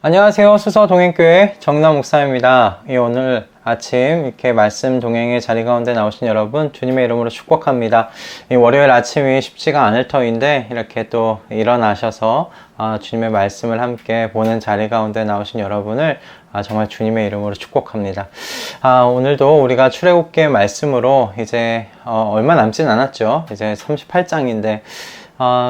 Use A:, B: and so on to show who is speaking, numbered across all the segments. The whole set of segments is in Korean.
A: 안녕하세요. 수서동행교회 정남 목사입니다. 오늘 아침 이렇게 말씀 동행의 자리 가운데 나오신 여러분 주님의 이름으로 축복합니다. 월요일 아침이 쉽지가 않을 터인데 이렇게 또 일어나셔서 주님의 말씀을 함께 보는 자리 가운데 나오신 여러분을 정말 주님의 이름으로 축복합니다. 오늘도 우리가 출애굽기의 말씀으로 이제 얼마 남진 않았죠. 이제 38장인데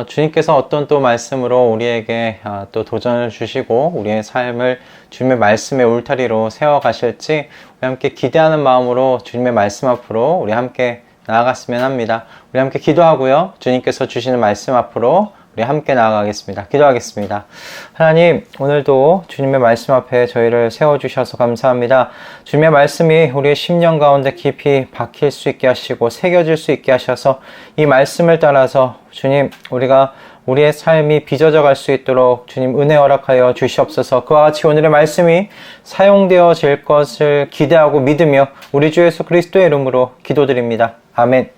A: 주님께서 어떤 또 말씀으로 우리에게 또 도전을 주시고 우리의 삶을 주님의 말씀의 울타리로 세워가실지 우리 함께 기대하는 마음으로 주님의 말씀 앞으로 우리 함께 나아갔으면 합니다. 우리 함께 기도하고요. 주님께서 주시는 말씀 앞으로 우리 함께 나아가겠습니다. 기도하겠습니다. 하나님, 오늘도 주님의 말씀 앞에 저희를 세워주셔서 감사합니다. 주님의 말씀이 우리의 심령 가운데 깊이 박힐 수 있게 하시고 새겨질 수 있게 하셔서 이 말씀을 따라서 주님, 우리가 우리의 삶이 빚어져 갈 수 있도록 주님 은혜 허락하여 주시옵소서. 그와 같이 오늘의 말씀이 사용되어질 것을 기대하고 믿으며 우리 주 예수 그리스도의 이름으로 기도드립니다. 아멘.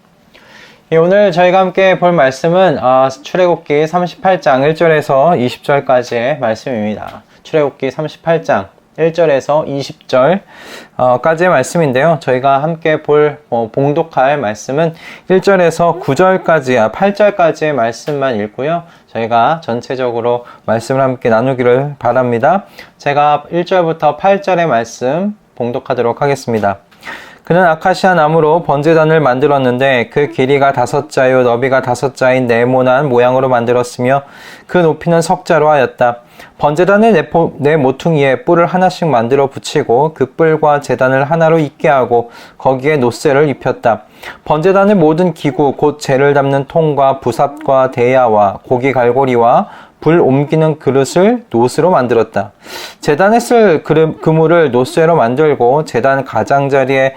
A: 오늘 저희가 함께 볼 말씀은 출애굽기 38장 1절에서 20절까지의 말씀입니다. 출애굽기 38장 1절에서 20절까지의 말씀인데요. 저희가 함께 봉독할 말씀은 1절에서 9절까지, 8절까지의 말씀만 읽고요. 저희가 전체적으로 말씀을 함께 나누기를 바랍니다. 제가 1절부터 8절의 말씀 봉독하도록 하겠습니다. 그는 아카시아 나무로 번제단을 만들었는데 그 길이가 5자요 너비가 5자인 네모난 모양으로 만들었으며 그 높이는 석자로 하였다. 번제단의 네 모퉁이에 뿔을 하나씩 만들어 붙이고 그 뿔과 제단을 하나로 잇게 하고 거기에 놋새를 입혔다. 번제단의 모든 기구 곧 재를 담는 통과 부삽과 대야와 고기 갈고리와 불 옮기는 그릇을 놋으로 만들었다. 제단에 쓸 그물을 놋쇠로 만들고 제단 가장자리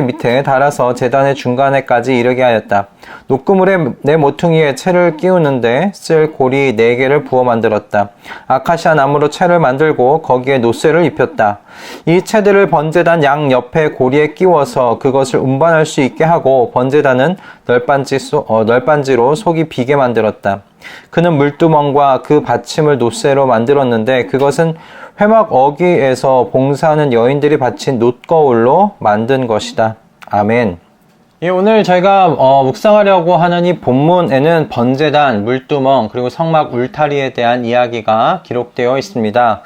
A: 밑에 달아서 제단의 중간에까지 이르게 하였다. 놋그물에 네 모퉁이에 채를 끼우는데 쓸 고리 4개를 부어 만들었다. 아카시아 나무로 채를 만들고 거기에 놋쇠를 입혔다. 이 채들을 번제단 양 옆에 고리에 끼워서 그것을 운반할 수 있게 하고 번제단은 널빤지로 속이 비게 만들었다. 그는 물두멍과 그 받침을 놋쇠로 만들었는데 그것은 회막 어귀에서 봉사하는 여인들이 바친 놋거울로 만든 것이다. 아멘. 오늘 저희가 묵상하려고 하는 이 본문에는 번제단, 물두멍, 그리고 성막 울타리에 대한 이야기가 기록되어 있습니다.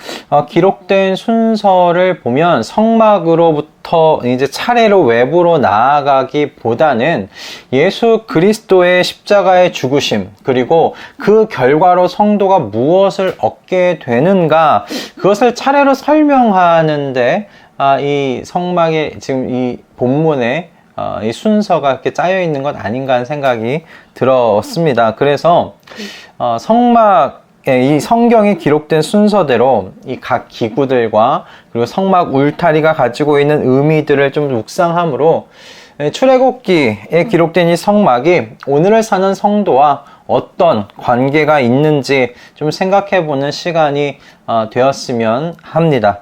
A: 기록된 순서를 보면 성막으로부터 이제 차례로 외부로 나아가기보다는 예수 그리스도의 십자가의 죽으심, 그리고 그 결과로 성도가 무엇을 얻게 되는가, 그것을 차례로 설명하는데 이 성막의 지금 이 본문에 이 순서가 이렇게 짜여 있는 것 아닌가 하는 생각이 들었습니다. 그래서 성막의 이 성경에 기록된 순서대로 이 각 기구들과 그리고 성막 울타리가 가지고 있는 의미들을 좀 묵상함으로 출애굽기에 기록된 이 성막이 오늘을 사는 성도와 어떤 관계가 있는지 좀 생각해보는 시간이 되었으면 합니다.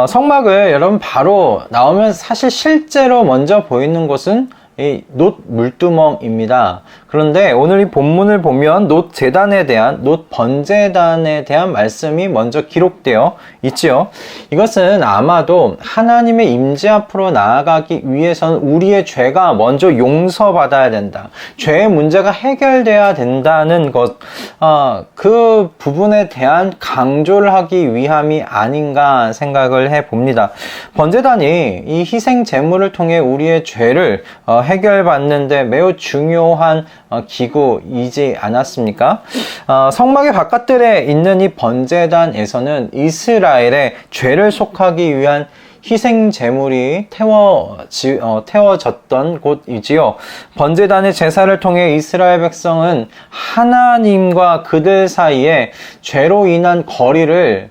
A: 성막을 여러분 바로 나오면 사실 실제로 먼저 보이는 곳은 이 놋 물두멍입니다. 그런데 오늘 이 본문을 보면 놋 제단에 대한, 놋 번제단에 대한 말씀이 먼저 기록되어 있지요. 이것은 아마도 하나님의 임재 앞으로 나아가기 위해서는 우리의 죄가 먼저 용서받아야 된다. 죄의 문제가 해결돼야 된다는 것, 그 부분에 대한 강조를 하기 위함이 아닌가 생각을 해봅니다. 번제단이 이 희생 제물을 통해 우리의 죄를 해결받는데 매우 중요한 기구이지 않았습니까? 성막의 바깥들에 있는 이 번제단에서는 이스라엘의 죄를 속하기 위한 희생 제물이 태워졌던 곳이지요. 번제단의 제사를 통해 이스라엘 백성은 하나님과 그들 사이에 죄로 인한 거리를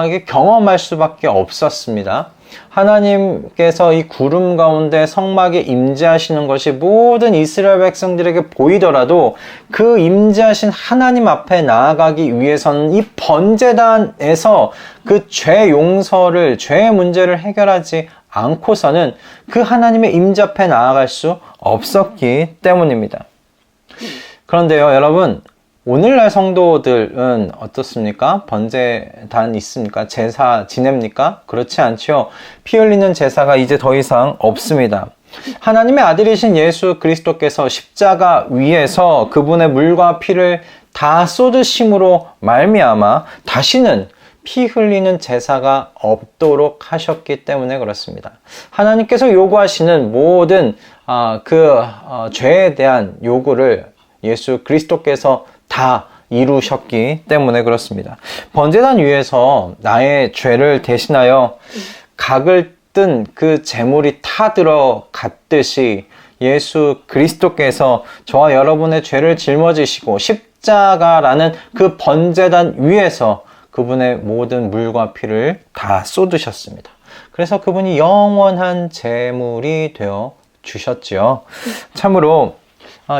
A: 이게 경험할 수밖에 없었습니다. 하나님께서 이 구름 가운데 성막에 임재하시는 것이 모든 이스라엘 백성들에게 보이더라도 그 임재하신 하나님 앞에 나아가기 위해서는 이 번제단에서 그 죄 용서를, 죄의 문제를 해결하지 않고서는 그 하나님의 임재 앞에 나아갈 수 없었기 때문입니다. 그런데요, 여러분, 오늘날 성도들은 어떻습니까? 번제단 있습니까? 제사 지냅니까? 그렇지 않죠. 피 흘리는 제사가 이제 더 이상 없습니다. 하나님의 아들이신 예수 그리스도께서 십자가 위에서 그분의 물과 피를 다 쏟으심으로 말미암아 다시는 피 흘리는 제사가 없도록 하셨기 때문에 그렇습니다. 하나님께서 요구하시는 모든 죄에 대한 요구를 예수 그리스도께서 다 이루셨기 때문에 그렇습니다. 번제단 위에서 나의 죄를 대신하여 각을 뜬 그 제물이 타들어 갔듯이 예수 그리스도께서 저와 여러분의 죄를 짊어지시고 십자가라는 그 번제단 위에서 그분의 모든 물과 피를 다 쏟으셨습니다. 그래서 그분이 영원한 제물이 되어 주셨지요. 참으로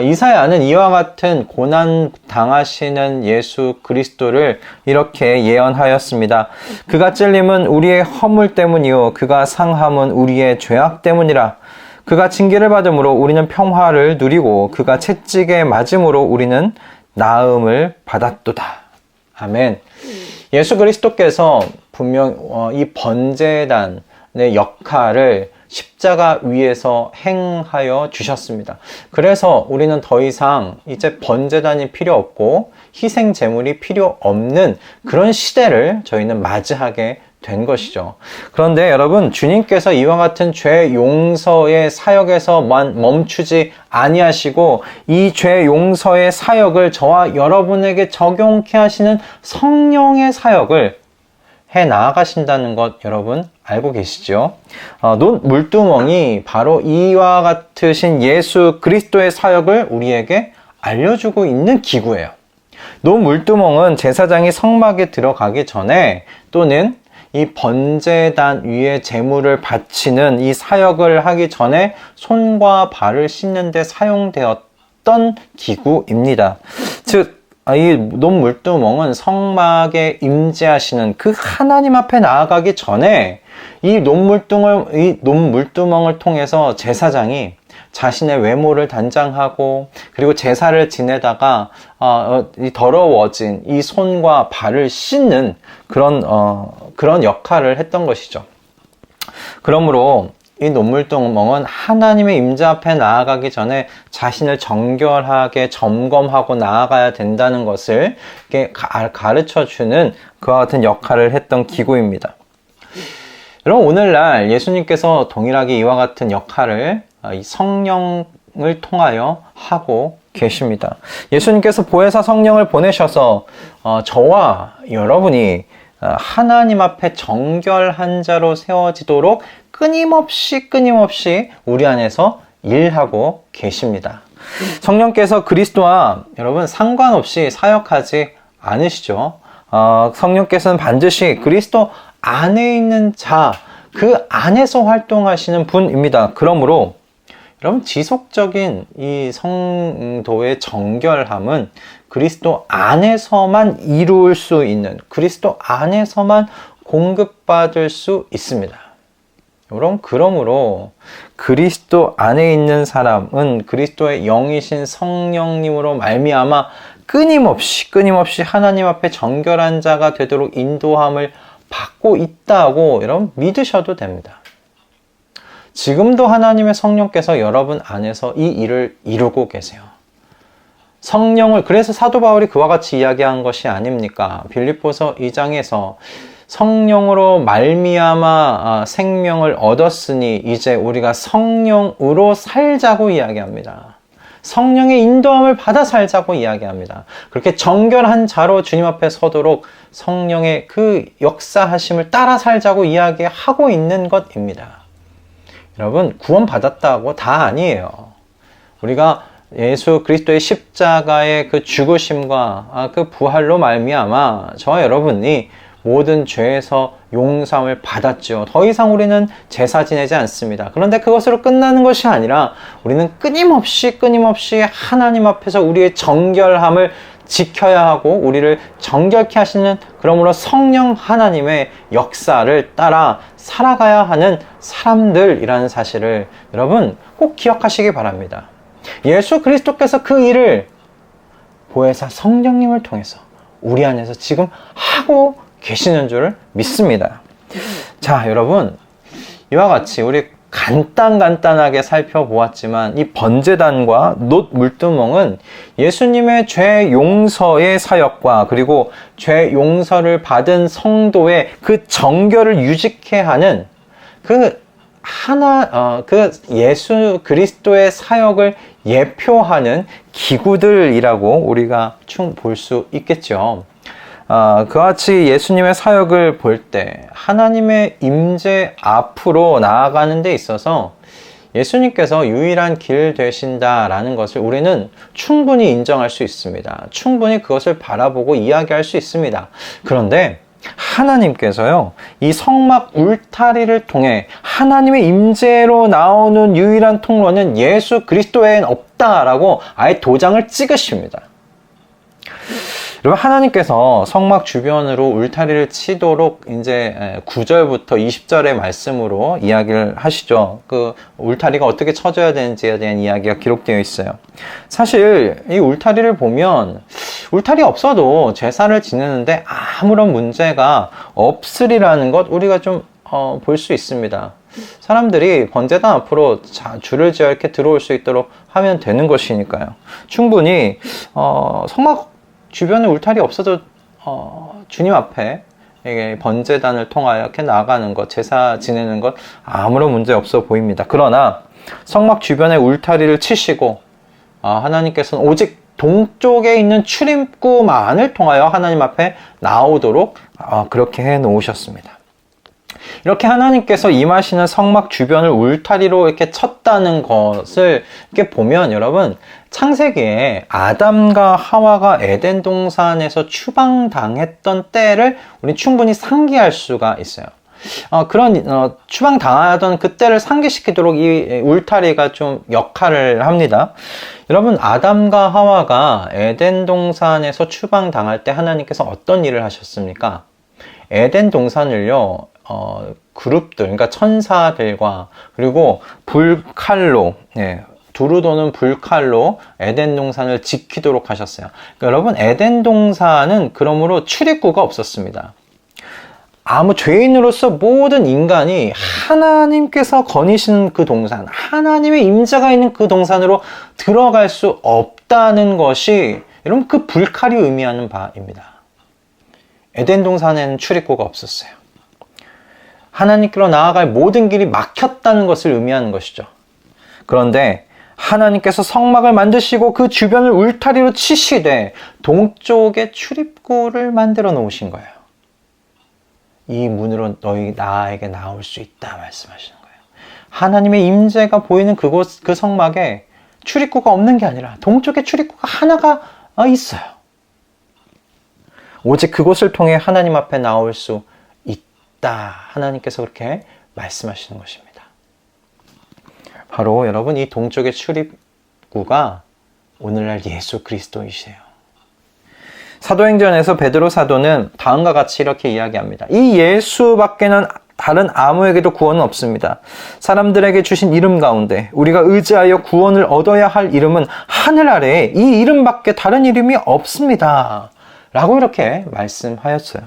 A: 이사야는 이와 같은 고난 당하시는 예수 그리스도를 이렇게 예언하였습니다. 그가 찔림은 우리의 허물 때문이요 그가 상함은 우리의 죄악 때문이라. 그가 징계를 받음으로 우리는 평화를 누리고 그가 채찍에 맞음으로 우리는 나음을 받았도다. 아멘. 예수 그리스도께서 분명 이 번제단의 역할을 십자가 위에서 행하여 주셨습니다. 그래서 우리는 더 이상 이제 번제단이 필요 없고 희생 제물이 필요 없는 그런 시대를 저희는 맞이하게 된 것이죠. 그런데 여러분, 주님께서 이와 같은 죄 용서의 사역에서만 멈추지 아니하시고 이 죄 용서의 사역을 저와 여러분에게 적용케 하시는 성령의 사역을 해 나아가신다는 것 여러분 알고 계시죠? 물두멍이 바로 이와 같으신 예수 그리스도의 사역을 우리에게 알려주고 있는 기구예요. 물두멍은 제사장이 성막에 들어가기 전에 또는 이 번제단 위에 제물을 바치는 이 사역을 하기 전에 손과 발을 씻는 데 사용되었던 기구입니다. 즉 이 논물두멍은 성막에 임재하시는 그 하나님 앞에 나아가기 전에 이 논물두멍을 통해서 제사장이 자신의 외모를 단장하고 그리고 제사를 지내다가 더러워진 이 손과 발을 씻는 그런 역할을 했던 것이죠. 그러므로 이 논물두멍은 하나님의 임재 앞에 나아가기 전에 자신을 정결하게 점검하고 나아가야 된다는 것을 가르쳐주는 그와 같은 역할을 했던 기구입니다. 여러분, 오늘날 예수님께서 동일하게 이와 같은 역할을 성령을 통하여 하고 계십니다. 예수님께서 보혜사 성령을 보내셔서 저와 여러분이 하나님 앞에 정결한 자로 세워지도록 끊임없이 우리 안에서 일하고 계십니다. 성령께서 그리스도와 여러분 상관없이 사역하지 않으시죠. 성령께서는 반드시 그리스도 안에 있는 자, 그 안에서 활동하시는 분입니다. 그러므로 여러분, 지속적인 이 성도의 정결함은 그리스도 안에서만 이루어질 수 있는, 그리스도 안에서만 공급받을 수 있습니다. 여러분, 그러므로 그리스도 안에 있는 사람은 그리스도의 영이신 성령님으로 말미암아 끊임없이 하나님 앞에 정결한 자가 되도록 인도함을 받고 있다고 여러분 믿으셔도 됩니다. 지금도 하나님의 성령께서 여러분 안에서 이 일을 이루고 계세요. 성령을, 그래서 사도 바울이 그와 같이 이야기한 것이 아닙니까? 빌립보서 2장에서 성령으로 말미암아 생명을 얻었으니 이제 우리가 성령으로 살자고 이야기합니다. 성령의 인도함을 받아 살자고 이야기합니다. 그렇게 정결한 자로 주님 앞에 서도록 성령의 그 역사하심을 따라 살자고 이야기하고 있는 것입니다. 여러분, 구원받았다고 다 아니에요. 우리가 예수 그리스도의 십자가의 그 죽으심과 그 부활로 말미암아 저와 여러분이 모든 죄에서 용서함을 받았죠. 더 이상 우리는 제사 지내지 않습니다. 그런데 그것으로 끝나는 것이 아니라 우리는 끊임없이 하나님 앞에서 우리의 정결함을 지켜야 하고 우리를 정결케 하시는, 그러므로 성령 하나님의 역사를 따라 살아가야 하는 사람들이라는 사실을 여러분 꼭 기억하시기 바랍니다. 예수 그리스도께서 그 일을 보혜사 성령님을 통해서 우리 안에서 지금 하고 계시는 줄을 믿습니다. 자, 여러분, 이와 같이 우리 간단하게 살펴보았지만 이 번제단과 놋 물두멍은 예수님의 죄 용서의 사역과 그리고 죄 용서를 받은 성도의 그 정결을 유지케 하는 그 예수 그리스도의 사역을 예표하는 기구들이라고 우리가 볼 수 있겠죠. 그와 같이 예수님의 사역을 볼 때 하나님의 임재 앞으로 나아가는 데 있어서 예수님께서 유일한 길 되신다라는 것을 우리는 충분히 인정할 수 있습니다. 충분히 그것을 바라보고 이야기할 수 있습니다. 그런데 하나님께서요, 이 성막 울타리를 통해 하나님의 임재로 나오는 유일한 통로는 예수 그리스도 외엔 없다라고 아예 도장을 찍으십니다. 여러분, 하나님께서 성막 주변으로 울타리를 치도록 이제 9절부터 20절의 말씀으로 이야기를 하시죠. 그 울타리가 어떻게 쳐져야 되는지에 대한 이야기가 기록되어 있어요. 사실 이 울타리를 보면 울타리 없어도 제사를 지내는데 아무런 문제가 없으리라는 것 우리가 좀 볼 수 있습니다. 사람들이 번제단 앞으로 줄을 지어 이렇게 들어올 수 있도록 하면 되는 것이니까요. 충분히 성막 주변에 울타리 없어도 주님 앞에 이게 번제단을 통하여 이렇게 나아가는 것, 제사 지내는 것 아무런 문제 없어 보입니다. 그러나 성막 주변에 울타리를 치시고 하나님께서는 오직 동쪽에 있는 출입구만을 통하여 하나님 앞에 나오도록 그렇게 해 놓으셨습니다. 이렇게 하나님께서 임하시는 성막 주변을 울타리로 이렇게 쳤다는 것을 이렇게 보면 여러분, 창세기에 아담과 하와가 에덴 동산에서 추방당했던 때를 우리 충분히 상기할 수가 있어요. 그런 추방당하던 그때를 상기시키도록 이 울타리가 좀 역할을 합니다. 여러분, 아담과 하와가 에덴 동산에서 추방당할 때 하나님께서 어떤 일을 하셨습니까? 에덴 동산을요, 그룹들, 그러니까 천사들과 그리고 불칼로, 두루 도는 불칼로 에덴 동산을 지키도록 하셨어요. 그러니까 여러분, 에덴 동산은 그러므로 출입구가 없었습니다. 아무 죄인으로서 모든 인간이 하나님께서 거니신 그 동산, 하나님의 임재가 있는 그 동산으로 들어갈 수 없다는 것이 여러분 그 불칼이 의미하는 바입니다. 에덴 동산에는 출입구가 없었어요. 하나님께로 나아갈 모든 길이 막혔다는 것을 의미하는 것이죠. 그런데 하나님께서 성막을 만드시고 그 주변을 울타리로 치시되 동쪽에 출입구를 만들어 놓으신 거예요. 이 문으로 너희 나에게 나올 수 있다 말씀하시는 거예요. 하나님의 임재가 보이는 그곳, 그 성막에 출입구가 없는 게 아니라 동쪽에 출입구가 하나가 있어요. 오직 그곳을 통해 하나님 앞에 나올 수 있다. 하나님께서 그렇게 말씀하시는 것입니다. 바로 여러분, 이 동쪽의 출입구가 오늘날 예수 그리스도이세요. 사도행전에서 베드로 사도는 다음과 같이 이렇게 이야기합니다. 이 예수밖에는 다른 아무에게도 구원은 없습니다. 사람들에게 주신 이름 가운데 우리가 의지하여 구원을 얻어야 할 이름은 하늘 아래에 이 이름밖에 다른 이름이 없습니다. 라고 이렇게 말씀하였어요.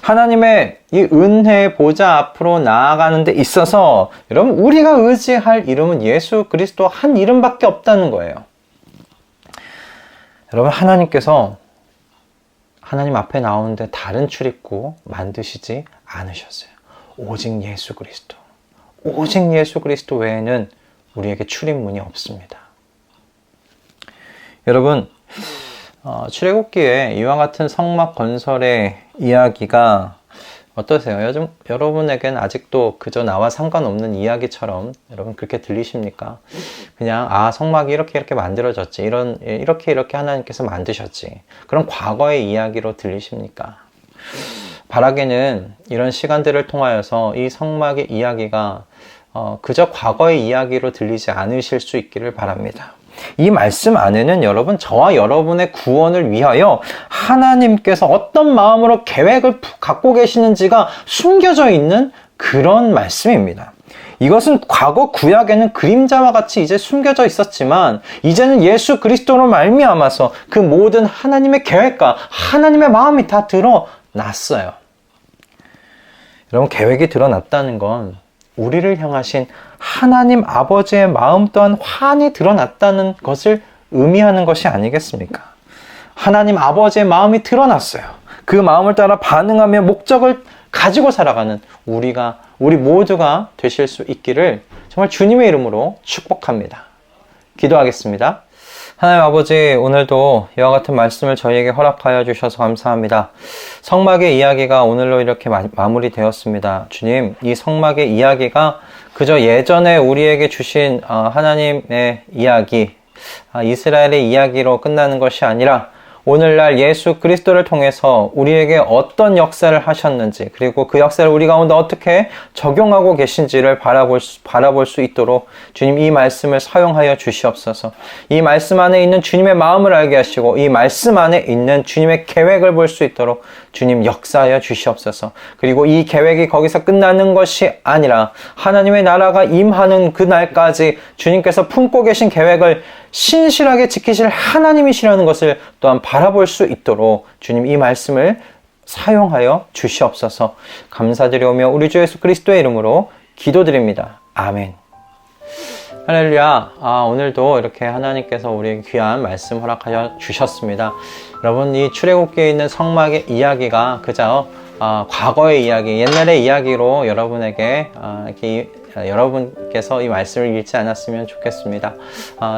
A: 하나님의 이 은혜의 보좌 앞으로 나아가는 데 있어서 여러분, 우리가 의지할 이름은 예수 그리스도 한 이름밖에 없다는 거예요. 여러분, 하나님께서 하나님 앞에 나오는데 다른 출입구 만드시지 않으셨어요. 오직 예수 그리스도. 오직 예수 그리스도 외에는 우리에게 출입문이 없습니다. 여러분, 출애굽기에 이와 같은 성막 건설의 이야기가 어떠세요? 요즘 여러분에게는 아직도 그저 나와 상관없는 이야기처럼 여러분 그렇게 들리십니까? 그냥 성막이 이렇게 만들어졌지, 이렇게 하나님께서 만드셨지, 그런 과거의 이야기로 들리십니까? 바라기는 이런 시간들을 통하여서 이 성막의 이야기가 그저 과거의 이야기로 들리지 않으실 수 있기를 바랍니다. 이 말씀 안에는 여러분, 저와 여러분의 구원을 위하여 하나님께서 어떤 마음으로 계획을 갖고 계시는지가 숨겨져 있는 그런 말씀입니다. 이것은 과거 구약에는 그림자와 같이 이제 숨겨져 있었지만 이제는 예수 그리스도로 말미암아서 그 모든 하나님의 계획과 하나님의 마음이 다 드러났어요. 여러분, 계획이 드러났다는 건 우리를 향하신 하나님 아버지의 마음 또한 환히 드러났다는 것을 의미하는 것이 아니겠습니까? 하나님 아버지의 마음이 드러났어요. 그 마음을 따라 반응하며 목적을 가지고 살아가는 우리 모두가 되실 수 있기를 정말 주님의 이름으로 축복합니다. 기도하겠습니다. 하나님 아버지, 오늘도 이와 같은 말씀을 저희에게 허락하여 주셔서 감사합니다. 성막의 이야기가 오늘로 이렇게 마무리되었습니다. 주님, 이 성막의 이야기가 그저 예전에 우리에게 주신 하나님의 이야기, 이스라엘의 이야기로 끝나는 것이 아니라 오늘날 예수 그리스도를 통해서 우리에게 어떤 역사를 하셨는지, 그리고 그 역사를 우리 가운데 어떻게 적용하고 계신지를 바라볼 수 있도록 주님, 이 말씀을 사용하여 주시옵소서. 이 말씀 안에 있는 주님의 마음을 알게 하시고 이 말씀 안에 있는 주님의 계획을 볼 수 있도록 주님 역사하여 주시옵소서. 그리고 이 계획이 거기서 끝나는 것이 아니라 하나님의 나라가 임하는 그날까지 주님께서 품고 계신 계획을 신실하게 지키실 하나님이시라는 것을 또한 바라볼 수 있도록 주님, 이 말씀을 사용하여 주시옵소서. 감사드리오며 우리 주 예수 그리스도의 이름으로 기도드립니다. 아멘. 할렐루야. 오늘도 이렇게 하나님께서 우리에게 귀한 말씀 허락하여 주셨습니다. 여러분, 이 출애굽기에 있는 성막의 이야기가 그저 과거의 이야기, 옛날의 이야기로 여러분에게 여러분께서 이 말씀을 읽지 않았으면 좋겠습니다.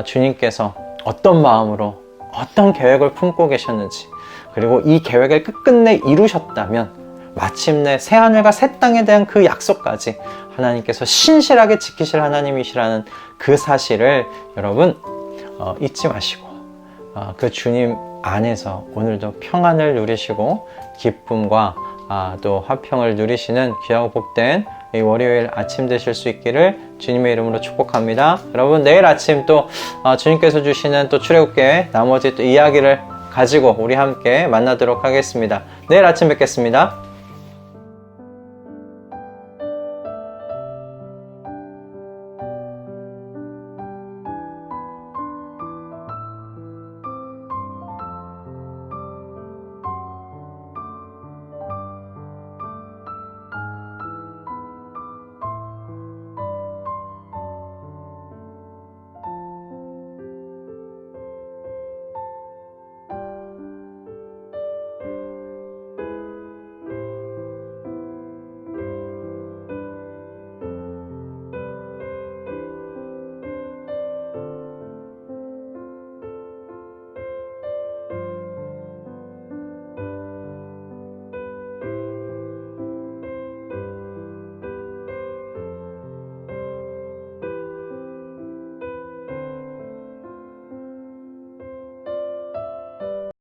A: 주님께서 어떤 마음으로 어떤 계획을 품고 계셨는지, 그리고 이 계획을 끝끝내 이루셨다면 마침내 새하늘과 새 땅에 대한 그 약속까지 하나님께서 신실하게 지키실 하나님이시라는 그 사실을 여러분 잊지 마시고 그 주님 안에서 오늘도 평안을 누리시고 기쁨과 또 화평을 누리시는 귀하고 복된 이 월요일 아침 되실 수 있기를 주님의 이름으로 축복합니다. 여러분, 내일 아침 또 주님께서 주시는 또 출애굽기의 나머지 또 이야기를 가지고 우리 함께 만나도록 하겠습니다. 내일 아침 뵙겠습니다.